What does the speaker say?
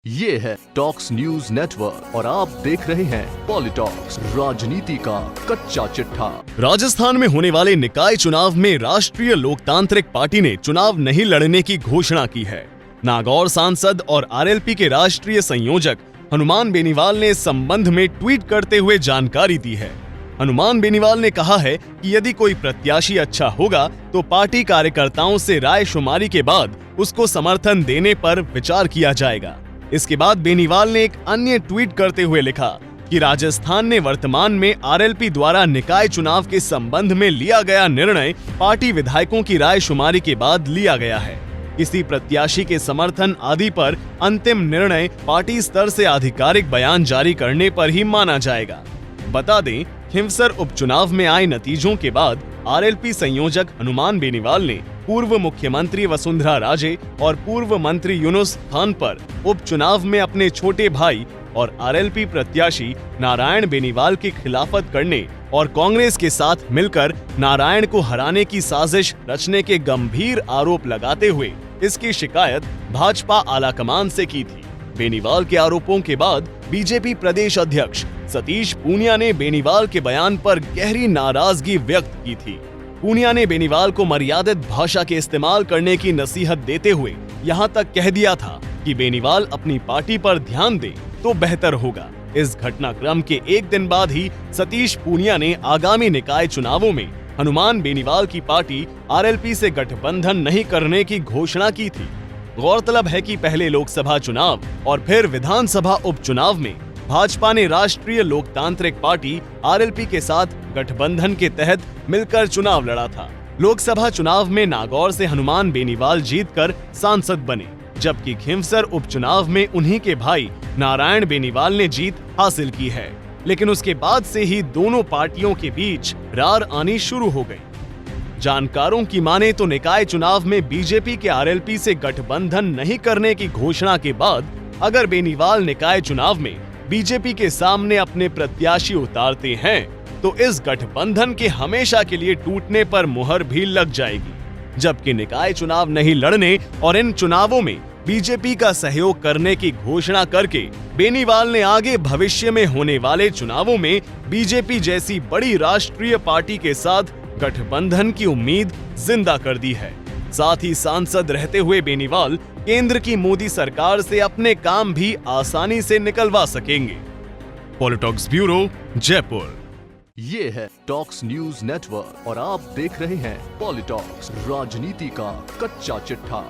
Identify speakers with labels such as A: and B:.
A: ये है talks news network और आप देख रहे हैं पॉलिटॉक्स, राजनीति का कच्चा चिट्ठा।
B: राजस्थान में होने वाले निकाय चुनाव में राष्ट्रीय लोकतांत्रिक पार्टी ने चुनाव नहीं लड़ने की घोषणा की है। नागौर सांसद और आरएलपी के राष्ट्रीय संयोजक हनुमान बेनीवाल ने इस संबंध में ट्वीट करते हुए जानकारी दी है। हनुमान बेनीवाल ने कहा है कि यदि कोई प्रत्याशी अच्छा होगा तो पार्टी कार्यकर्ताओं से राय शुमारी के बाद उसको समर्थन देने पर विचार किया जाएगा। इसके बाद बेनीवाल ने एक अन्य ट्वीट करते हुए लिखा कि राजस्थान ने वर्तमान में आरएलपी द्वारा निकाय चुनाव के संबंध में लिया गया निर्णय पार्टी विधायकों की राय शुमारी के बाद लिया गया है। किसी प्रत्याशी के समर्थन आदि पर अंतिम निर्णय पार्टी स्तर से आधिकारिक बयान जारी करने पर ही माना जाएगा। बता दें, खिंवसर उपचुनाव में आए नतीजों के बाद आरएलपी संयोजक हनुमान बेनीवाल ने पूर्व मुख्यमंत्री वसुंधरा राजे और पूर्व मंत्री यूनुस खान पर उपचुनाव में अपने छोटे भाई और आरएलपी प्रत्याशी नारायण बेनीवाल की खिलाफत करने और कांग्रेस के साथ मिलकर नारायण को हराने की साजिश रचने के गंभीर आरोप लगाते हुए इसकी शिकायत भाजपा आलाकमान से की थी। बेनीवाल के आरोपों के बाद बीजेपी प्रदेश अध्यक्ष सतीश पूनिया ने बेनीवाल के बयान पर गहरी नाराजगी व्यक्त की थी। पूनिया ने बेनीवाल को मर्यादित भाषा के इस्तेमाल करने की नसीहत देते हुए यहां तक कह दिया था कि बेनीवाल अपनी पार्टी पर ध्यान दे तो बेहतर होगा। इस घटनाक्रम के एक दिन बाद ही सतीश पूनिया ने आगामी निकाय चुनावों में हनुमान बेनीवाल की पार्टी आरएलपी से गठबंधन नहीं करने की घोषणा की थी। गौरतलब है कि पहले लोकसभा चुनाव और फिर विधानसभा उपचुनाव में भाजपा ने राष्ट्रीय लोकतांत्रिक पार्टी आरएलपी के साथ गठबंधन के तहत मिलकर चुनाव लड़ा था। लोकसभा चुनाव में नागौर से हनुमान बेनीवाल जीतकर सांसद बने, जबकि खिंवसर उपचुनाव में उन्हीं के भाई नारायण बेनीवाल ने जीत हासिल की है। लेकिन उसके बाद से ही दोनों पार्टियों के बीच रार आनी शुरू हो गई। जानकारों की माने तो निकाय चुनाव में बीजेपी के आरएलपी से गठबंधन नहीं करने की घोषणा के बाद अगर बेनीवाल निकाय चुनाव में बीजेपी के सामने अपने प्रत्याशी उतारते हैं तो इस गठबंधन के हमेशा के लिए टूटने पर मुहर भी लग जाएगी। जबकि निकाय चुनाव नहीं लड़ने और इन चुनावों में बीजेपी का सहयोग करने की घोषणा करके बेनीवाल ने आगे भविष्य में होने वाले चुनावों में बीजेपी जैसी बड़ी राष्ट्रीय पार्टी के साथ गठबंधन की उम्मीद जिंदा कर दी है। साथ ही सांसद रहते हुए बेनीवाल केंद्र की मोदी सरकार से अपने काम भी आसानी से निकलवा सकेंगे। पॉलिटॉक्स ब्यूरो, जयपुर।
A: ये है टॉक्स न्यूज नेटवर्क और आप देख रहे हैं पॉलिटॉक्स, राजनीति का कच्चा चिट्ठा।